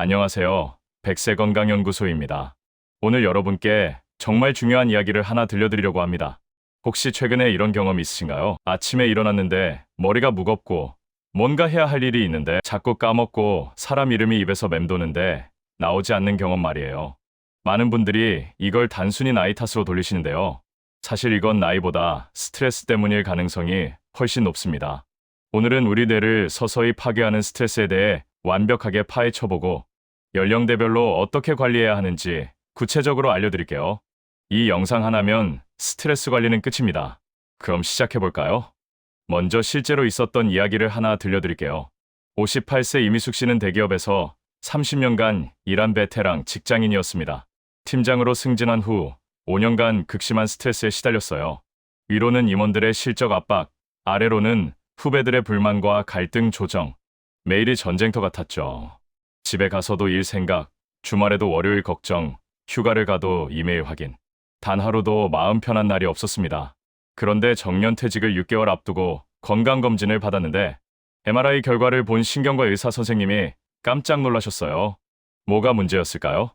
안녕하세요. 백세건강연구소입니다. 오늘 여러분께 정말 중요한 이야기를 하나 들려드리려고 합니다. 혹시 최근에 이런 경험 있으신가요? 아침에 일어났는데 머리가 무겁고 뭔가 해야 할 일이 있는데 자꾸 까먹고 사람 이름이 입에서 맴도는데 나오지 않는 경험 말이에요. 많은 분들이 이걸 단순히 나이 탓으로 돌리시는데요. 사실 이건 나이보다 스트레스 때문일 가능성이 훨씬 높습니다. 오늘은 우리 뇌를 서서히 파괴하는 스트레스에 대해 완벽하게 파헤쳐보고 연령대별로 어떻게 관리해야 하는지 구체적으로 알려드릴게요. 이 영상 하나면 스트레스 관리는 끝입니다. 그럼 시작해볼까요? 먼저 실제로 있었던 이야기를 하나 들려드릴게요. 58세 이미숙 씨는 대기업에서 30년간 일한 베테랑 직장인이었습니다. 팀장으로 승진한 후 5년간 극심한 스트레스에 시달렸어요. 위로는 임원들의 실적 압박, 아래로는 후배들의 불만과 갈등 조정, 매일이 전쟁터 같았죠. 집에 가서도 일 생각, 주말에도 월요일 걱정, 휴가를 가도 이메일 확인. 단 하루도 마음 편한 날이 없었습니다. 그런데 정년퇴직을 6개월 앞두고 건강검진을 받았는데 MRI 결과를 본 신경과 의사 선생님이 깜짝 놀라셨어요. 뭐가 문제였을까요?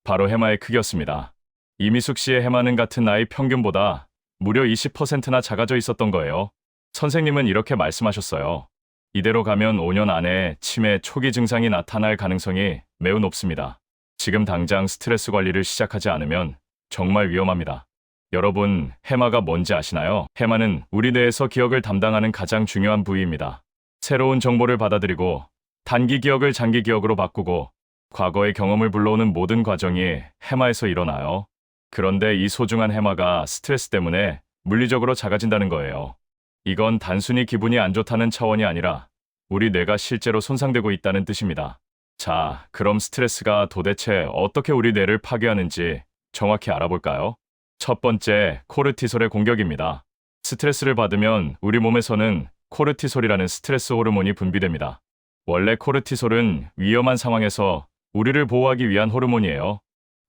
바로 해마의 크기였습니다. 이미숙 씨의 해마는 같은 나이 평균보다 무려 20%나 작아져 있었던 거예요. 선생님은 이렇게 말씀하셨어요. 이대로 가면 5년 안에 치매 초기 증상이 나타날 가능성이 매우 높습니다. 지금 당장 스트레스 관리를 시작하지 않으면 정말 위험합니다. 여러분, 해마가 뭔지 아시나요? 해마는 우리 뇌에서 기억을 담당하는 가장 중요한 부위입니다. 새로운 정보를 받아들이고 단기 기억을 장기 기억으로 바꾸고 과거의 경험을 불러오는 모든 과정이 해마에서 일어나요. 그런데 이 소중한 해마가 스트레스 때문에 물리적으로 작아진다는 거예요. 이건 단순히 기분이 안 좋다는 차원이 아니라 우리 뇌가 실제로 손상되고 있다는 뜻입니다. 자, 그럼 스트레스가 도대체 어떻게 우리 뇌를 파괴하는지 정확히 알아볼까요? 첫 번째, 코르티솔의 공격입니다. 스트레스를 받으면 우리 몸에서는 코르티솔이라는 스트레스 호르몬이 분비됩니다. 원래 코르티솔은 위험한 상황에서 우리를 보호하기 위한 호르몬이에요.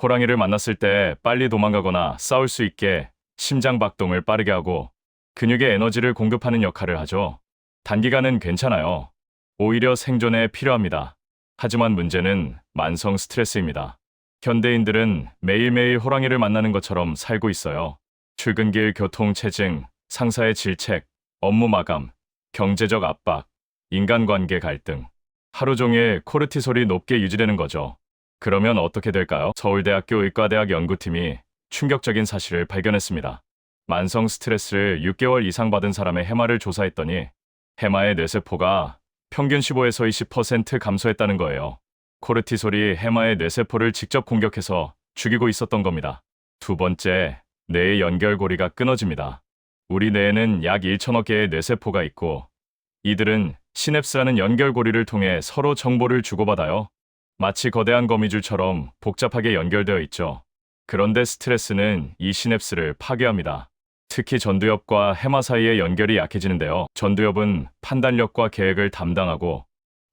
호랑이를 만났을 때 빨리 도망가거나 싸울 수 있게 심장 박동을 빠르게 하고 근육에 에너지를 공급하는 역할을 하죠. 단기간은 괜찮아요. 오히려 생존에 필요합니다. 하지만 문제는 만성 스트레스입니다. 현대인들은 매일매일 호랑이를 만나는 것처럼 살고 있어요. 출근길 교통체증, 상사의 질책, 업무 마감, 경제적 압박, 인간관계 갈등. 하루 종일 코르티솔이 높게 유지되는 거죠. 그러면 어떻게 될까요? 서울대학교 의과대학 연구팀이 충격적인 사실을 발견했습니다. 만성 스트레스를 6개월 이상 받은 사람의 해마를 조사했더니 해마의 뇌세포가 평균 15에서 20% 감소했다는 거예요. 코르티솔이 해마의 뇌세포를 직접 공격해서 죽이고 있었던 겁니다. 두 번째, 뇌의 연결고리가 끊어집니다. 우리 뇌에는 약 1천억 개의 뇌세포가 있고 이들은 시냅스라는 연결고리를 통해 서로 정보를 주고받아요. 마치 거대한 거미줄처럼 복잡하게 연결되어 있죠. 그런데 스트레스는 이 시냅스를 파괴합니다. 특히 전두엽과 해마 사이의 연결이 약해지는데요. 전두엽은 판단력과 계획을 담당하고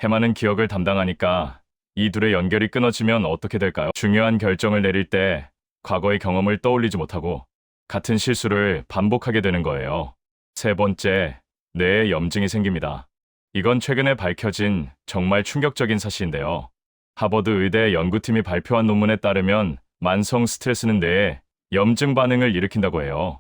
해마는 기억을 담당하니까 이 둘의 연결이 끊어지면 어떻게 될까요? 중요한 결정을 내릴 때 과거의 경험을 떠올리지 못하고 같은 실수를 반복하게 되는 거예요. 세 번째, 뇌에 염증이 생깁니다. 이건 최근에 밝혀진 정말 충격적인 사실인데요. 하버드 의대 연구팀이 발표한 논문에 따르면 만성 스트레스는 뇌에 염증 반응을 일으킨다고 해요.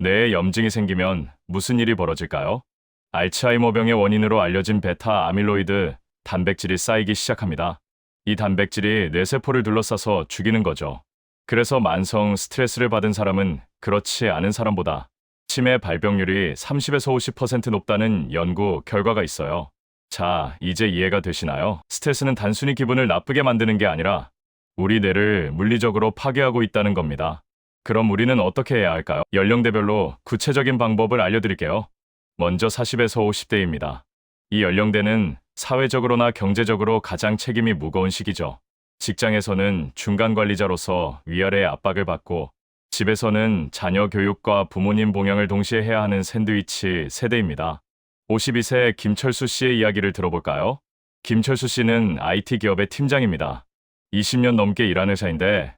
뇌에 염증이 생기면 무슨 일이 벌어질까요? 알츠하이머병의 원인으로 알려진 베타 아밀로이드 단백질이 쌓이기 시작합니다. 이 단백질이 뇌세포를 둘러싸서 죽이는 거죠. 그래서 만성 스트레스를 받은 사람은 그렇지 않은 사람보다 치매 발병률이 30에서 50% 높다는 연구 결과가 있어요. 자, 이제 이해가 되시나요? 스트레스는 단순히 기분을 나쁘게 만드는 게 아니라 우리 뇌를 물리적으로 파괴하고 있다는 겁니다. 그럼 우리는 어떻게 해야 할까요? 연령대별로 구체적인 방법을 알려드릴게요. 먼저 40에서 50대입니다. 이 연령대는 사회적으로나 경제적으로 가장 책임이 무거운 시기죠. 직장에서는 중간 관리자로서 위아래의 압박을 받고 집에서는 자녀 교육과 부모님 봉양을 동시에 해야 하는 샌드위치 세대입니다. 52세 김철수 씨의 이야기를 들어볼까요? 김철수 씨는 IT 기업의 팀장입니다. 20년 넘게 일한 회사인데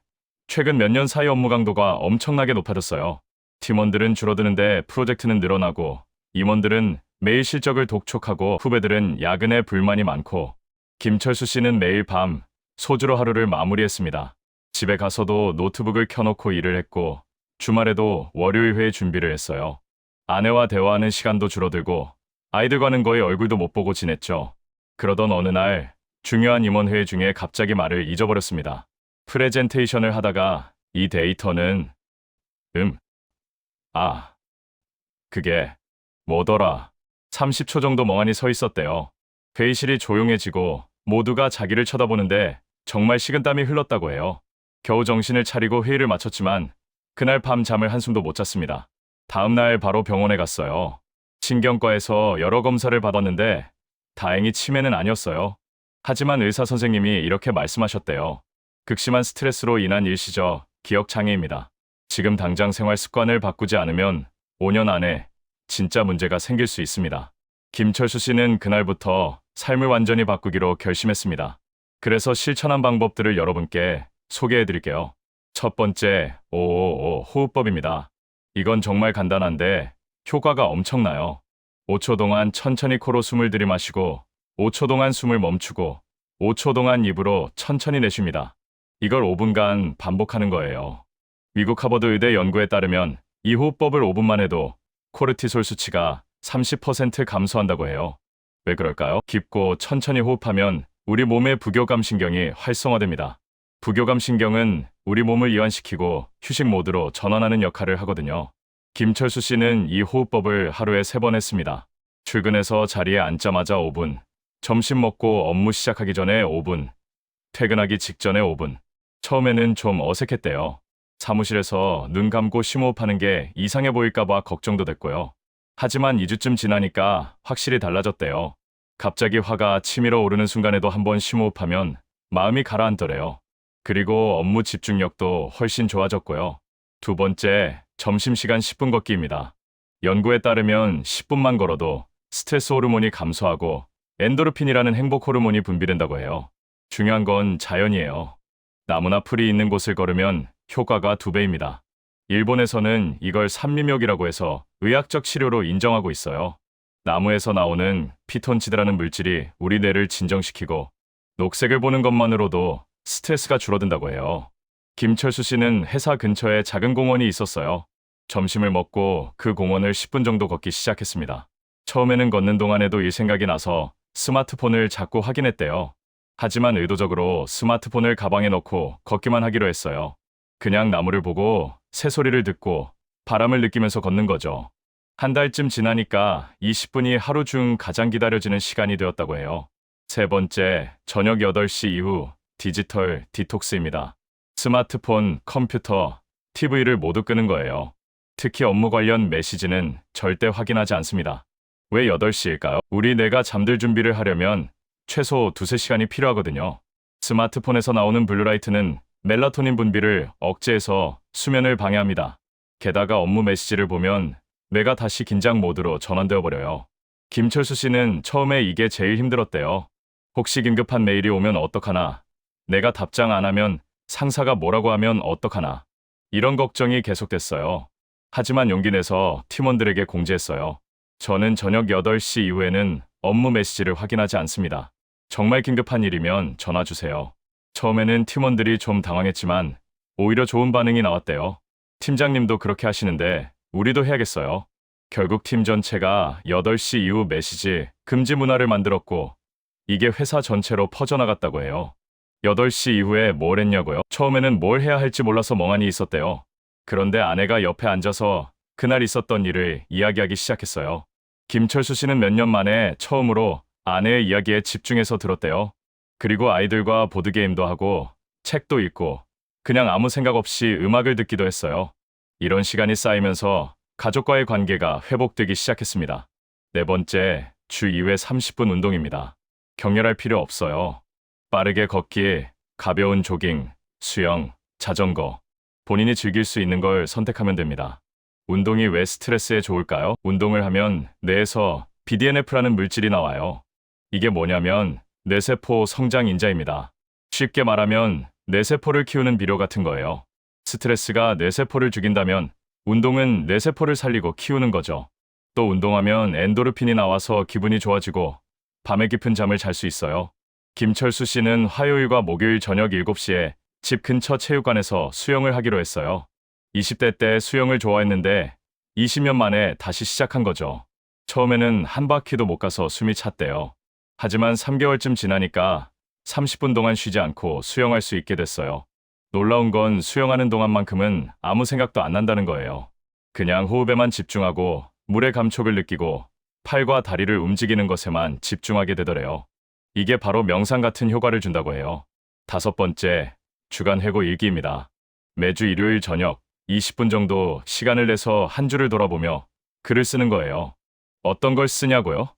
최근 몇 년 사이 업무 강도가 엄청나게 높아졌어요. 팀원들은 줄어드는데 프로젝트는 늘어나고 임원들은 매일 실적을 독촉하고 후배들은 야근에 불만이 많고 김철수 씨는 매일 밤 소주로 하루를 마무리했습니다. 집에 가서도 노트북을 켜놓고 일을 했고 주말에도 월요일 회의 준비를 했어요. 아내와 대화하는 시간도 줄어들고 아이들과는 거의 얼굴도 못 보고 지냈죠. 그러던 어느 날 중요한 임원회의 중에 갑자기 말을 잊어버렸습니다. 프레젠테이션을 하다가 이 데이터는 아, 그게 뭐더라. 30초 정도 멍하니 서 있었대요. 회의실이 조용해지고 모두가 자기를 쳐다보는데 정말 식은땀이 흘렀다고 해요. 겨우 정신을 차리고 회의를 마쳤지만 그날 밤 잠을 한숨도 못 잤습니다. 다음 날 바로 병원에 갔어요. 신경과에서 여러 검사를 받았는데 다행히 치매는 아니었어요. 하지만 의사 선생님이 이렇게 말씀하셨대요. 극심한 스트레스로 인한 일시적 기억 장애입니다. 지금 당장 생활 습관을 바꾸지 않으면 5년 안에 진짜 문제가 생길 수 있습니다. 김철수 씨는 그날부터 삶을 완전히 바꾸기로 결심했습니다. 그래서 실천한 방법들을 여러분께 소개해 드릴게요. 첫 번째, 555 호흡법입니다. 이건 정말 간단한데 효과가 엄청나요. 5초 동안 천천히 코로 숨을 들이마시고 5초 동안 숨을 멈추고 5초 동안 입으로 천천히 내쉽니다. 이걸 5분간 반복하는 거예요. 미국 하버드 의대 연구에 따르면 이 호흡법을 5분만 해도 코르티솔 수치가 30% 감소한다고 해요. 왜 그럴까요? 깊고 천천히 호흡하면 우리 몸의 부교감 신경이 활성화됩니다. 부교감 신경은 우리 몸을 이완시키고 휴식 모드로 전환하는 역할을 하거든요. 김철수 씨는 이 호흡법을 하루에 3번 했습니다. 출근해서 자리에 앉자마자 5분, 점심 먹고 업무 시작하기 전에 5분, 퇴근하기 직전에 5분. 처음에는 좀 어색했대요. 사무실에서 눈 감고 심호흡하는 게 이상해 보일까봐 걱정도 됐고요. 하지만 2주쯤 지나니까 확실히 달라졌대요. 갑자기 화가 치밀어 오르는 순간에도 한번 심호흡하면 마음이 가라앉더래요. 그리고 업무 집중력도 훨씬 좋아졌고요. 두 번째, 점심시간 10분 걷기입니다. 연구에 따르면 10분만 걸어도 스트레스 호르몬이 감소하고 엔도르핀이라는 행복 호르몬이 분비된다고 해요. 중요한 건 자연이에요. 나무나 풀이 있는 곳을 걸으면 효과가 2배입니다. 일본에서는 이걸 산미묘기라고 해서 의학적 치료로 인정하고 있어요. 나무에서 나오는 피톤치드라는 물질이 우리 뇌를 진정시키고 녹색을 보는 것만으로도 스트레스가 줄어든다고 해요. 김철수 씨는 회사 근처에 작은 공원이 있었어요. 점심을 먹고 그 공원을 10분 정도 걷기 시작했습니다. 처음에는 걷는 동안에도 일 생각이 나서 스마트폰을 자꾸 확인했대요. 하지만 의도적으로 스마트폰을 가방에 넣고 걷기만 하기로 했어요. 그냥 나무를 보고 새소리를 듣고 바람을 느끼면서 걷는 거죠. 한 달쯤 지나니까 20분이 하루 중 가장 기다려지는 시간이 되었다고 해요. 세 번째, 저녁 8시 이후 디지털 디톡스입니다. 스마트폰, 컴퓨터, TV를 모두 끄는 거예요. 특히 업무 관련 메시지는 절대 확인하지 않습니다. 왜 8시일까요? 우리 뇌가 잠들 준비를 하려면 최소 2~3시간이 필요하거든요. 스마트폰에서 나오는 블루라이트는 멜라토닌 분비를 억제해서 수면을 방해합니다. 게다가 업무 메시지를 보면 뇌가 다시 긴장 모드로 전환되어 버려요. 김철수 씨는 처음에 이게 제일 힘들었대요. 혹시 긴급한 메일이 오면 어떡하나? 내가 답장 안 하면 상사가 뭐라고 하면 어떡하나? 이런 걱정이 계속됐어요. 하지만 용기 내서 팀원들에게 공지했어요. 저는 저녁 8시 이후에는 업무 메시지를 확인하지 않습니다. 정말 긴급한 일이면 전화 주세요. 처음에는 팀원들이 좀 당황했지만 오히려 좋은 반응이 나왔대요. 팀장님도 그렇게 하시는데 우리도 해야겠어요. 결국 팀 전체가 8시 이후 메시지 금지 문화를 만들었고 이게 회사 전체로 퍼져나갔다고 해요. 8시 이후에 뭘 했냐고요? 처음에는 뭘 해야 할지 몰라서 멍하니 있었대요. 그런데 아내가 옆에 앉아서 그날 있었던 일을 이야기하기 시작했어요. 김철수 씨는 몇 년 만에 처음으로 아내의 이야기에 집중해서 들었대요. 그리고 아이들과 보드게임도 하고 책도 읽고 그냥 아무 생각 없이 음악을 듣기도 했어요. 이런 시간이 쌓이면서 가족과의 관계가 회복되기 시작했습니다. 네 번째, 주 2회 30분 운동입니다. 격렬할 필요 없어요. 빠르게 걷기, 가벼운 조깅, 수영, 자전거, 본인이 즐길 수 있는 걸 선택하면 됩니다. 운동이 왜 스트레스에 좋을까요? 운동을 하면 뇌에서 BDNF라는 물질이 나와요. 이게 뭐냐면 뇌세포 성장 인자입니다. 쉽게 말하면 뇌세포를 키우는 비료 같은 거예요. 스트레스가 뇌세포를 죽인다면 운동은 뇌세포를 살리고 키우는 거죠. 또 운동하면 엔도르핀이 나와서 기분이 좋아지고 밤에 깊은 잠을 잘 수 있어요. 김철수 씨는 화요일과 목요일 저녁 7시에 집 근처 체육관에서 수영을 하기로 했어요. 20대 때 수영을 좋아했는데 20년 만에 다시 시작한 거죠. 처음에는 한 바퀴도 못 가서 숨이 찼대요. 하지만 3개월쯤 지나니까 30분 동안 쉬지 않고 수영할 수 있게 됐어요. 놀라운 건 수영하는 동안만큼은 아무 생각도 안 난다는 거예요. 그냥 호흡에만 집중하고 물의 감촉을 느끼고 팔과 다리를 움직이는 것에만 집중하게 되더래요. 이게 바로 명상 같은 효과를 준다고 해요. 5번째, 주간 회고 일기입니다. 매주 일요일 저녁 20분 정도 시간을 내서 한 주를 돌아보며 글을 쓰는 거예요. 어떤 걸 쓰냐고요?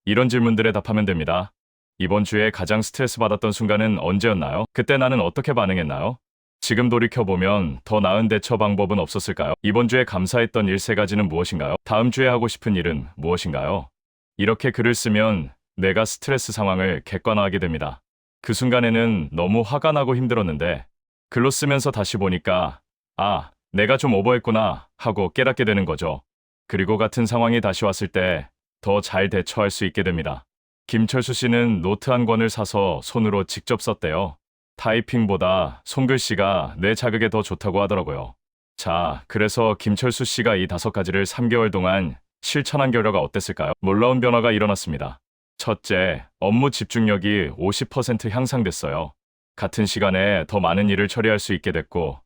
이런 질문들에 답하면 됩니다. 이번 주에 가장 스트레스 받았던 순간은 언제였나요? 그때 나는 어떻게 반응했나요? 지금 돌이켜보면 더 나은 대처 방법은 없었을까요? 이번 주에 감사했던 일 3가지는 무엇인가요? 다음 주에 하고 싶은 일은 무엇인가요? 이렇게 글을 쓰면 내가 스트레스 상황을 객관화하게 됩니다. 그 순간에는 너무 화가 나고 힘들었는데 글로 쓰면서 다시 보니까 아, 내가 좀 오버했구나 하고 깨닫게 되는 거죠. 그리고 같은 상황이 다시 왔을 때 더 잘 대처할 수 있게 됩니다. 김철수 씨는 노트 한 권을 사서 손으로 직접 썼대요. 타이핑보다 손글씨가 뇌 자극에 더 좋다고 하더라고요. 자, 그래서 김철수 씨가 이 5가지를 3개월 동안 실천한 결과가 어땠을까요? 놀라운 변화가 일어났습니다. 첫째, 업무 집중력이 50% 향상됐어요. 같은 시간에 더 많은 일을 처리할 수 있게 됐고,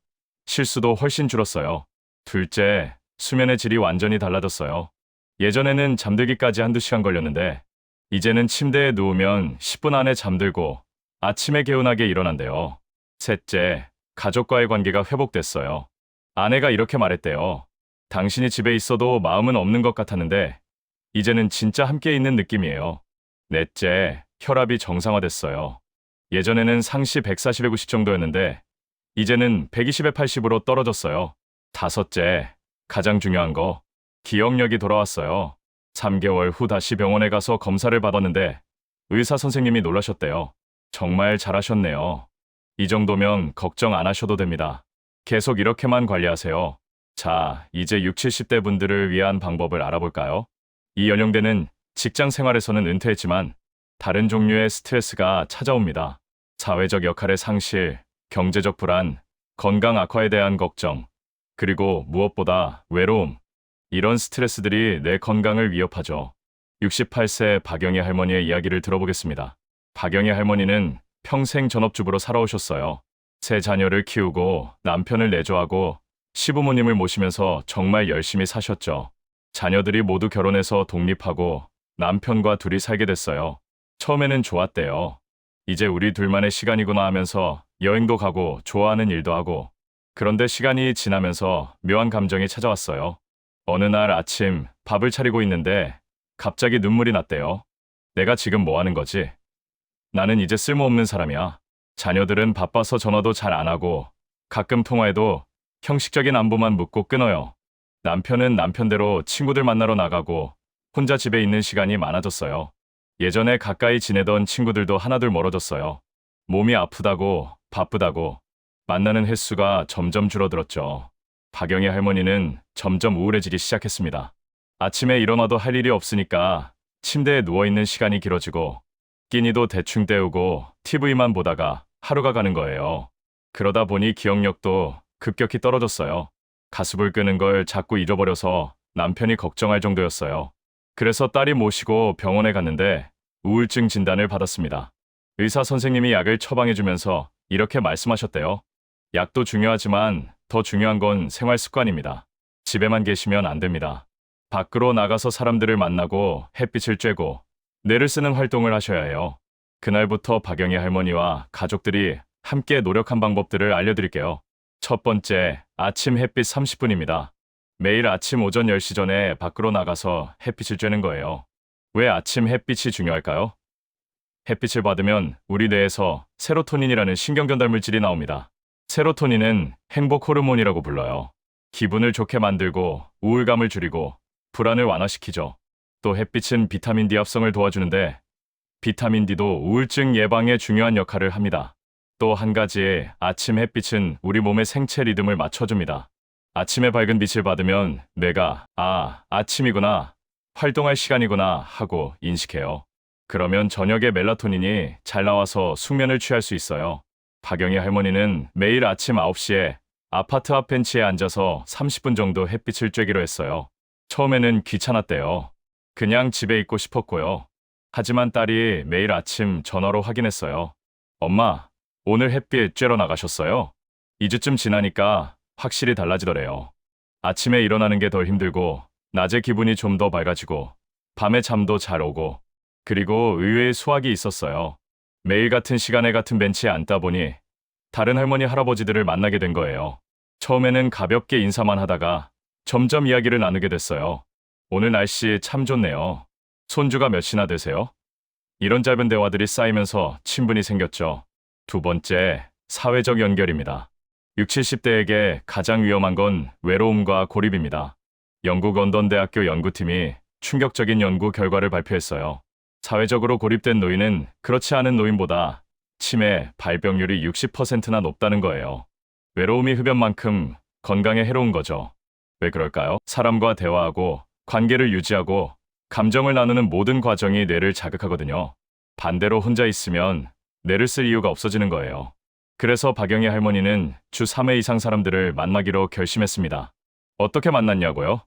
실수도 훨씬 줄었어요. 둘째, 수면의 질이 완전히 달라졌어요. 예전에는 잠들기까지 한두 시간 걸렸는데, 이제는 침대에 누우면 10분 안에 잠들고 아침에 개운하게 일어난대요. 셋째, 가족과의 관계가 회복됐어요. 아내가 이렇게 말했대요. 당신이 집에 있어도 마음은 없는 것 같았는데, 이제는 진짜 함께 있는 느낌이에요. 넷째, 혈압이 정상화됐어요. 예전에는 상시 140에 90 정도였는데, 이제는 120에 80으로 떨어졌어요. 다섯째, 가장 중요한 거, 기억력이 돌아왔어요. 3개월 후 다시 병원에 가서 검사를 받았는데 의사 선생님이 놀라셨대요. 정말 잘하셨네요. 이 정도면 걱정 안 하셔도 됩니다. 계속 이렇게만 관리하세요. 자, 이제 60, 70대 분들을 위한 방법을 알아볼까요? 이 연령대는 직장 생활에서는 은퇴했지만 다른 종류의 스트레스가 찾아옵니다. 사회적 역할의 상실, 경제적 불안, 건강 악화에 대한 걱정, 그리고 무엇보다 외로움. 이런 스트레스들이 내 건강을 위협하죠. 68세 박영희 할머니의 이야기를 들어보겠습니다. 박영희 할머니는 평생 전업주부로 살아오셨어요. 세 자녀를 키우고 남편을 내조하고 시부모님을 모시면서 정말 열심히 사셨죠. 자녀들이 모두 결혼해서 독립하고 남편과 둘이 살게 됐어요. 처음에는 좋았대요. 이제 우리 둘만의 시간이구나 하면서 여행도 가고 좋아하는 일도 하고. 그런데 시간이 지나면서 묘한 감정이 찾아왔어요. 어느 날 아침 밥을 차리고 있는데 갑자기 눈물이 났대요. 내가 지금 뭐 하는 거지? 나는 이제 쓸모없는 사람이야. 자녀들은 바빠서 전화도 잘 안 하고 가끔 통화해도 형식적인 안부만 묻고 끊어요. 남편은 남편대로 친구들 만나러 나가고 혼자 집에 있는 시간이 많아졌어요. 예전에 가까이 지내던 친구들도 하나둘 멀어졌어요. 몸이 아프다고 바쁘다고 만나는 횟수가 점점 줄어들었죠. 박영희 할머니는 점점 우울해지기 시작했습니다. 아침에 일어나도 할 일이 없으니까 침대에 누워있는 시간이 길어지고 끼니도 대충 때우고 TV만 보다가 하루가 가는 거예요. 그러다 보니 기억력도 급격히 떨어졌어요. 가습을 끄는 걸 자꾸 잊어버려서 남편이 걱정할 정도였어요. 그래서 딸이 모시고 병원에 갔는데 우울증 진단을 받았습니다. 의사 선생님이 약을 처방해주면서 이렇게 말씀하셨대요. 약도 중요하지만 더 중요한 건 생활 습관입니다. 집에만 계시면 안 됩니다. 밖으로 나가서 사람들을 만나고 햇빛을 쬐고 뇌를 쓰는 활동을 하셔야 해요. 그날부터 박영희 할머니와 가족들이 함께 노력한 방법들을 알려드릴게요. 첫 번째, 아침 햇빛 30분입니다. 매일 아침 오전 10시 전에 밖으로 나가서 햇빛을 쬐는 거예요. 왜 아침 햇빛이 중요할까요? 햇빛을 받으면 우리 뇌에서 세로토닌이라는 신경 전달 물질이 나옵니다. 세로토닌은 행복 호르몬이라고 불러요. 기분을 좋게 만들고 우울감을 줄이고 불안을 완화시키죠. 또 햇빛은 비타민 D 합성을 도와주는데 비타민 D도 우울증 예방에 중요한 역할을 합니다. 또 한 가지, 아침 햇빛은 우리 몸의 생체 리듬을 맞춰줍니다. 아침에 밝은 빛을 받으면 뇌가 아침이구나, 활동할 시간이구나 하고 인식해요. 그러면 저녁에 멜라토닌이 잘 나와서 숙면을 취할 수 있어요. 박영희 할머니는 매일 아침 9시에 아파트 앞 벤치에 앉아서 30분 정도 햇빛을 쬐기로 했어요. 처음에는 귀찮았대요. 그냥 집에 있고 싶었고요. 하지만 딸이 매일 아침 전화로 확인했어요. 엄마, 오늘 햇빛 쬐러 나가셨어요? 2주쯤 지나니까 확실히 달라지더래요. 아침에 일어나는 게 덜 힘들고, 낮에 기분이 좀 더 밝아지고, 밤에 잠도 잘 오고, 그리고 의외의 수확이 있었어요. 매일 같은 시간에 같은 벤치에 앉다 보니 다른 할머니 할아버지들을 만나게 된 거예요. 처음에는 가볍게 인사만 하다가 점점 이야기를 나누게 됐어요. 오늘 날씨 참 좋네요. 손주가 몇이나 되세요? 이런 짧은 대화들이 쌓이면서 친분이 생겼죠. 두 번째, 사회적 연결입니다. 60, 70대에게 가장 위험한 건 외로움과 고립입니다. 영국 런던대학교 연구팀이 충격적인 연구 결과를 발표했어요. 사회적으로 고립된 노인은 그렇지 않은 노인보다 치매, 발병률이 60%나 높다는 거예요. 외로움이 흡연만큼 건강에 해로운 거죠. 왜 그럴까요? 사람과 대화하고 관계를 유지하고 감정을 나누는 모든 과정이 뇌를 자극하거든요. 반대로 혼자 있으면 뇌를 쓸 이유가 없어지는 거예요. 그래서 박영희 할머니는 주 3회 이상 사람들을 만나기로 결심했습니다. 어떻게 만났냐고요?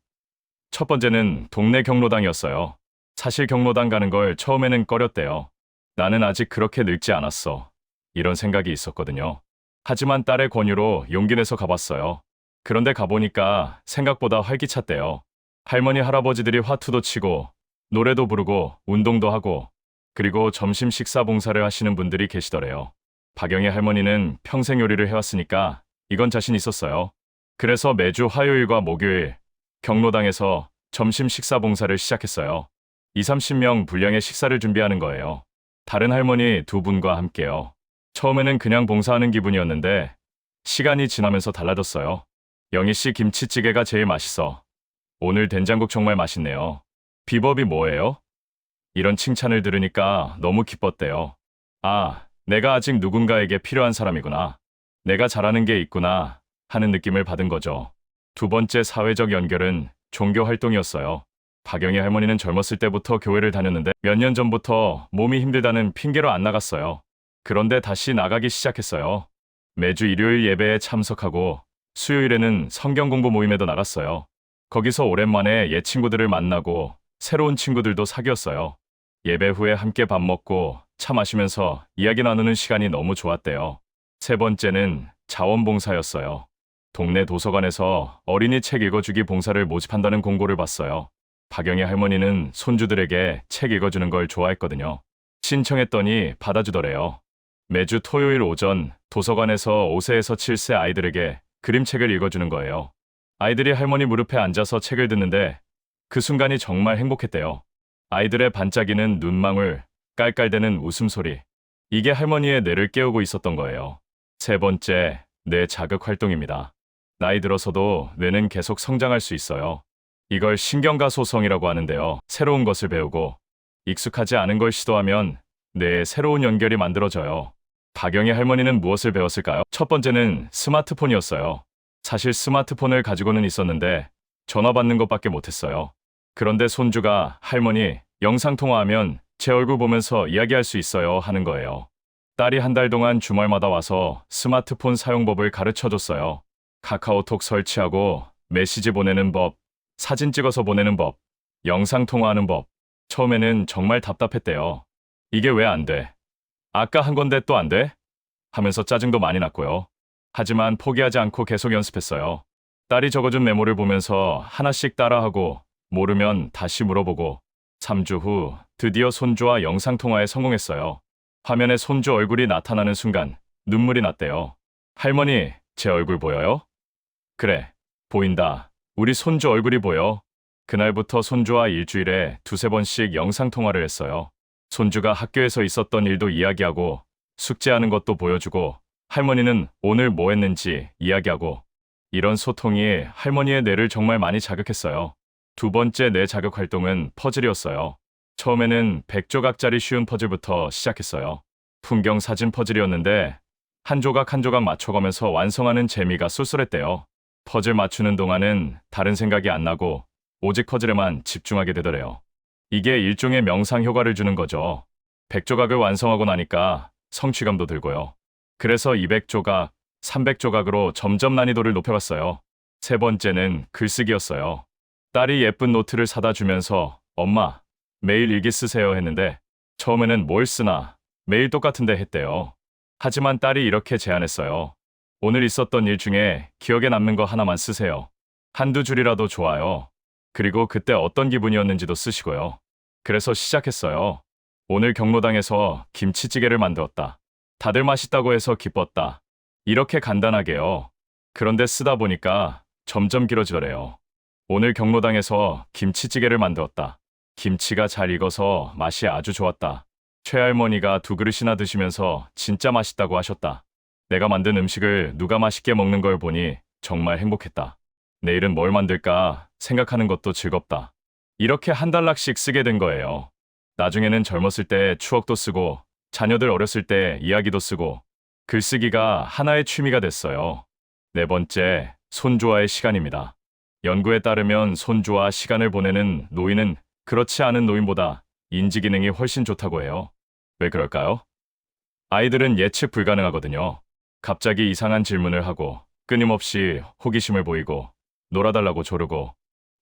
첫 번째는 동네 경로당이었어요. 사실 경로당 가는 걸 처음에는 꺼렸대요. 나는 아직 그렇게 늙지 않았어. 이런 생각이 있었거든요. 하지만 딸의 권유로 용기 내서 가봤어요. 그런데 가보니까 생각보다 활기찼대요. 할머니 할아버지들이 화투도 치고 노래도 부르고 운동도 하고 그리고 점심 식사 봉사를 하시는 분들이 계시더래요. 박영희 할머니는 평생 요리를 해왔으니까 이건 자신 있었어요. 그래서 매주 화요일과 목요일 경로당에서 점심 식사 봉사를 시작했어요. 20, 30명 분량의 식사를 준비하는 거예요. 다른 할머니 두 분과 함께요. 처음에는 그냥 봉사하는 기분이었는데 시간이 지나면서 달라졌어요. 영희 씨 김치찌개가 제일 맛있어. 오늘 된장국 정말 맛있네요. 비법이 뭐예요? 이런 칭찬을 들으니까 너무 기뻤대요. 아, 내가 아직 누군가에게 필요한 사람이구나. 내가 잘하는 게 있구나 하는 느낌을 받은 거죠. 두 번째 사회적 연결은 종교 활동이었어요. 박영희 할머니는 젊었을 때부터 교회를 다녔는데 몇 년 전부터 몸이 힘들다는 핑계로 안 나갔어요. 그런데 다시 나가기 시작했어요. 매주 일요일 예배에 참석하고 수요일에는 성경 공부 모임에도 나갔어요. 거기서 오랜만에 옛 친구들을 만나고 새로운 친구들도 사귀었어요. 예배 후에 함께 밥 먹고 차 마시면서 이야기 나누는 시간이 너무 좋았대요. 세 번째는 자원봉사였어요. 동네 도서관에서 어린이 책 읽어주기 봉사를 모집한다는 공고를 봤어요. 박영희 할머니는 손주들에게 책 읽어주는 걸 좋아했거든요. 신청했더니 받아주더래요. 매주 토요일 오전 도서관에서 5세에서 7세 아이들에게 그림책을 읽어주는 거예요. 아이들이 할머니 무릎에 앉아서 책을 듣는데 그 순간이 정말 행복했대요. 아이들의 반짝이는 눈망울, 깔깔대는 웃음소리. 이게 할머니의 뇌를 깨우고 있었던 거예요. 세 번째, 뇌 자극 활동입니다. 나이 들어서도 뇌는 계속 성장할 수 있어요. 이걸 신경가소성이라고 하는데요. 새로운 것을 배우고 익숙하지 않은 걸 시도하면 뇌에 새로운 연결이 만들어져요. 박영희 할머니는 무엇을 배웠을까요? 첫 번째는 스마트폰이었어요. 사실 스마트폰을 가지고는 있었는데 전화 받는 것밖에 못했어요. 그런데 손주가 할머니, 영상통화하면 제 얼굴 보면서 이야기할 수 있어요 하는 거예요. 딸이 한 달 동안 주말마다 와서 스마트폰 사용법을 가르쳐줬어요. 카카오톡 설치하고 메시지 보내는 법, 사진 찍어서 보내는 법, 영상통화하는 법. 처음에는 정말 답답했대요. 이게 왜 안 돼? 아까 한 건데 또 안 돼? 하면서 짜증도 많이 났고요. 하지만 포기하지 않고 계속 연습했어요. 딸이 적어준 메모를 보면서 하나씩 따라하고 모르면 다시 물어보고 3주 후 드디어 손주와 영상통화에 성공했어요. 화면에 손주 얼굴이 나타나는 순간 눈물이 났대요. 할머니, 제 얼굴 보여요? 그래, 보인다. 우리 손주 얼굴이 보여. 그날부터 손주와 일주일에 두세 번씩 영상통화를 했어요. 손주가 학교에서 있었던 일도 이야기하고 숙제하는 것도 보여주고 할머니는 오늘 뭐 했는지 이야기하고 이런 소통이 할머니의 뇌를 정말 많이 자극했어요. 두 번째 뇌 자극 활동은 퍼즐이었어요. 처음에는 100조각짜리 쉬운 퍼즐부터 시작했어요. 풍경 사진 퍼즐이었는데 한 조각 한 조각 맞춰가면서 완성하는 재미가 쏠쏠했대요. 퍼즐 맞추는 동안은 다른 생각이 안 나고 오직 퍼즐에만 집중하게 되더래요. 이게 일종의 명상 효과를 주는 거죠. 100조각을 완성하고 나니까 성취감도 들고요. 그래서 200조각, 300조각으로 점점 난이도를 높여갔어요. 세 번째는 글쓰기였어요. 딸이 예쁜 노트를 사다 주면서 엄마, 매일 일기 쓰세요 했는데 처음에는 뭘 쓰나 매일 똑같은데 했대요. 하지만 딸이 이렇게 제안했어요. 오늘 있었던 일 중에 기억에 남는 거 하나만 쓰세요. 한두 줄이라도 좋아요. 그리고 그때 어떤 기분이었는지도 쓰시고요. 그래서 시작했어요. 오늘 경로당에서 김치찌개를 만들었다. 다들 맛있다고 해서 기뻤다. 이렇게 간단하게요. 그런데 쓰다 보니까 점점 길어지더래요. 오늘 경로당에서 김치찌개를 만들었다. 김치가 잘 익어서 맛이 아주 좋았다. 최할머니가 2그릇이나 드시면서 진짜 맛있다고 하셨다. 내가 만든 음식을 누가 맛있게 먹는 걸 보니 정말 행복했다. 내일은 뭘 만들까 생각하는 것도 즐겁다. 이렇게 한 달락씩 쓰게 된 거예요. 나중에는 젊었을 때 추억도 쓰고 자녀들 어렸을 때 이야기도 쓰고 글쓰기가 하나의 취미가 됐어요. 네 번째, 손주와의 시간입니다. 연구에 따르면 손주와 시간을 보내는 노인은 그렇지 않은 노인보다 인지 기능이 훨씬 좋다고 해요. 왜 그럴까요? 아이들은 예측 불가능하거든요. 갑자기 이상한 질문을 하고 끊임없이 호기심을 보이고 놀아달라고 조르고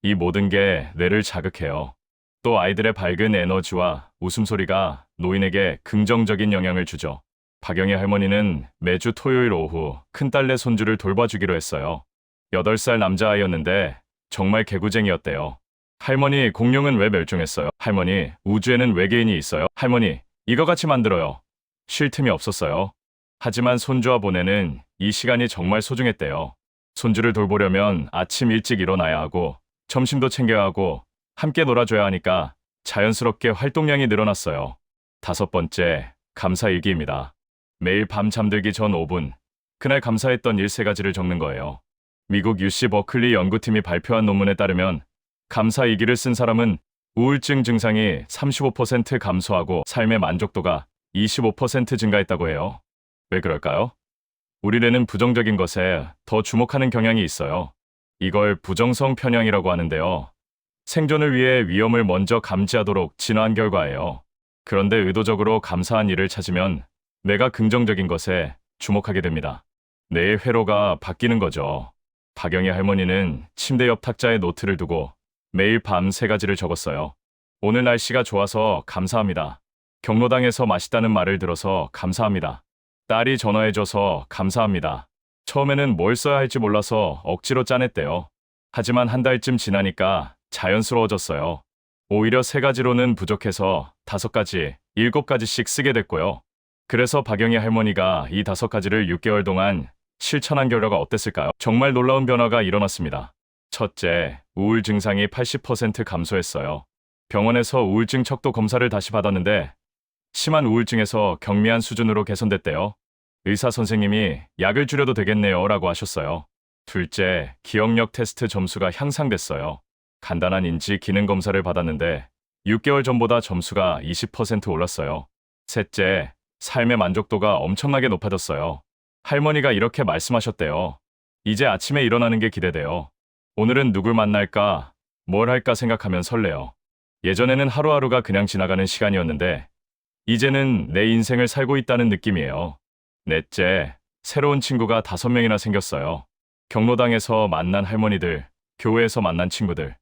이 모든 게 뇌를 자극해요. 또 아이들의 밝은 에너지와 웃음소리가 노인에게 긍정적인 영향을 주죠. 박영희 할머니는 매주 토요일 오후 큰딸네 손주를 돌봐주기로 했어요. 8살 남자아이였는데 정말 개구쟁이였대요. 할머니, 공룡은 왜 멸종했어요? 할머니, 우주에는 외계인이 있어요? 할머니, 이거 같이 만들어요. 쉴 틈이 없었어요. 하지만 손주와 보내는 이 시간이 정말 소중했대요. 손주를 돌보려면 아침 일찍 일어나야 하고 점심도 챙겨야 하고 함께 놀아줘야 하니까 자연스럽게 활동량이 늘어났어요. 5번째, 감사일기입니다. 매일 밤 잠들기 전 5분, 그날 감사했던 일 3가지를 적는 거예요. 미국 UC 버클리 연구팀이 발표한 논문에 따르면 감사일기를 쓴 사람은 우울증 증상이 35% 감소하고 삶의 만족도가 25% 증가했다고 해요. 왜 그럴까요? 우리 뇌는 부정적인 것에 더 주목하는 경향이 있어요. 이걸 부정성 편향이라고 하는데요. 생존을 위해 위험을 먼저 감지하도록 진화한 결과예요. 그런데 의도적으로 감사한 일을 찾으면 뇌가 긍정적인 것에 주목하게 됩니다. 뇌의 회로가 바뀌는 거죠. 박영희 할머니는 침대 옆 탁자에 노트를 두고 매일 밤 3가지를 적었어요. 오늘 날씨가 좋아서 감사합니다. 경로당에서 맛있다는 말을 들어서 감사합니다. 딸이 전화해줘서 감사합니다. 처음에는 뭘 써야 할지 몰라서 억지로 짜냈대요. 하지만 한 달쯤 지나니까 자연스러워졌어요. 오히려 3가지로는 부족해서 5가지, 7가지씩 쓰게 됐고요. 그래서 박영희 할머니가 이 5가지를 6개월 동안 실천한 결과가 어땠을까요? 정말 놀라운 변화가 일어났습니다. 첫째, 우울 증상이 80% 감소했어요. 병원에서 우울증 척도 검사를 다시 받았는데 심한 우울증에서 경미한 수준으로 개선됐대요. 의사 선생님이 약을 줄여도 되겠네요 라고 하셨어요. 둘째, 기억력 테스트 점수가 향상됐어요. 간단한 인지 기능 검사를 받았는데 6개월 전보다 점수가 20% 올랐어요. 셋째, 삶의 만족도가 엄청나게 높아졌어요. 할머니가 이렇게 말씀하셨대요. 이제 아침에 일어나는 게 기대돼요. 오늘은 누굴 만날까, 뭘 할까 생각하면 설레요. 예전에는 하루하루가 그냥 지나가는 시간이었는데 이제는 내 인생을 살고 있다는 느낌이에요. 넷째, 새로운 친구가 5명이나 생겼어요. 경로당에서 만난 할머니들, 교회에서 만난 친구들.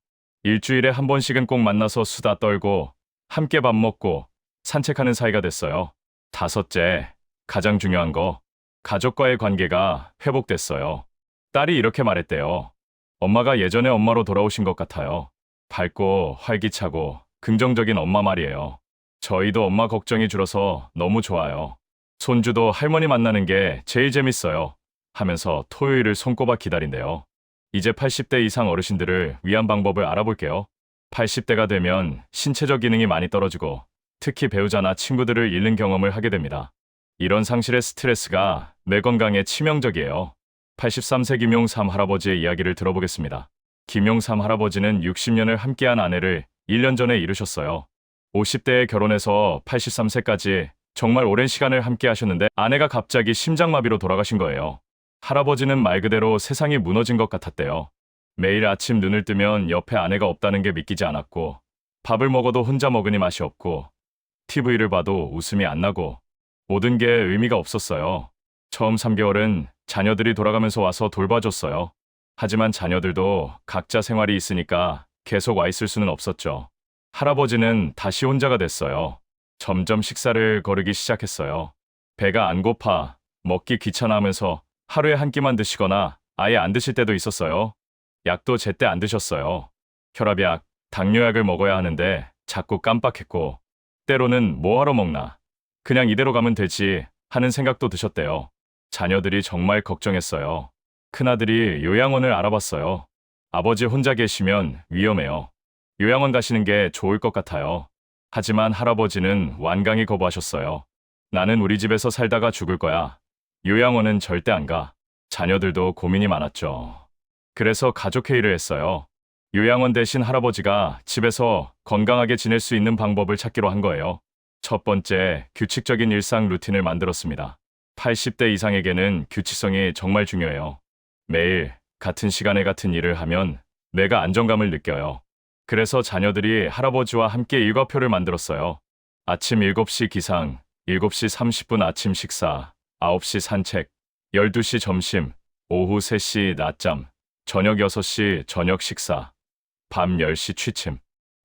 일주일에 한 번씩은 꼭 만나서 수다 떨고 함께 밥 먹고 산책하는 사이가 됐어요. 5째, 가장 중요한 거, 가족과의 관계가 회복됐어요. 딸이 이렇게 말했대요. 엄마가 예전의 엄마로 돌아오신 것 같아요. 밝고 활기차고 긍정적인 엄마 말이에요. 저희도 엄마 걱정이 줄어서 너무 좋아요. 손주도 할머니 만나는 게 제일 재밌어요. 하면서 토요일을 손꼽아 기다린대요. 이제 80대 이상 어르신들을 위한 방법을 알아볼게요. 80대가 되면 신체적 기능이 많이 떨어지고 특히 배우자나 친구들을 잃는 경험을 하게 됩니다. 이런 상실의 스트레스가 뇌 건강에 치명적이에요. 83세 김용삼 할아버지의 이야기를 들어보겠습니다. 김용삼 할아버지는 60년을 함께한 아내를 1년 전에 잃으셨어요. 50대에 결혼해서 83세까지 정말 오랜 시간을 함께 하셨는데 아내가 갑자기 심장마비로 돌아가신 거예요. 할아버지는 말 그대로 세상이 무너진 것 같았대요. 매일 아침 눈을 뜨면 옆에 아내가 없다는 게 믿기지 않았고 밥을 먹어도 혼자 먹으니 맛이 없고 TV를 봐도 웃음이 안 나고 모든 게 의미가 없었어요. 처음 3개월은 자녀들이 돌아가면서 와서 돌봐줬어요. 하지만 자녀들도 각자 생활이 있으니까 계속 와 있을 수는 없었죠. 할아버지는 다시 혼자가 됐어요. 점점 식사를 거르기 시작했어요. 배가 안 고파, 먹기 귀찮아 하면서 하루에 한 끼만 드시거나 아예 안 드실 때도 있었어요. 약도 제때 안 드셨어요. 혈압약, 당뇨약을 먹어야 하는데 자꾸 깜빡했고, 때로는 뭐하러 먹나, 그냥 이대로 가면 되지 하는 생각도 드셨대요. 자녀들이 정말 걱정했어요. 큰아들이 요양원을 알아봤어요. 아버지 혼자 계시면 위험해요. 요양원 가시는 게 좋을 것 같아요. 하지만 할아버지는 완강히 거부하셨어요. 나는 우리 집에서 살다가 죽을 거야. 요양원은 절대 안 가. 자녀들도 고민이 많았죠. 그래서 가족회의를 했어요. 요양원 대신 할아버지가 집에서 건강하게 지낼 수 있는 방법을 찾기로 한 거예요. 첫 번째, 규칙적인 일상 루틴을 만들었습니다. 80대 이상에게는 규칙성이 정말 중요해요. 매일 같은 시간에 같은 일을 하면 뇌가 안정감을 느껴요. 그래서 자녀들이 할아버지와 함께 일과표를 만들었어요. 아침 7시 기상, 7시 30분 아침 식사, 9시 산책, 12시 점심, 오후 3시 낮잠, 저녁 6시 저녁 식사, 밤 10시 취침.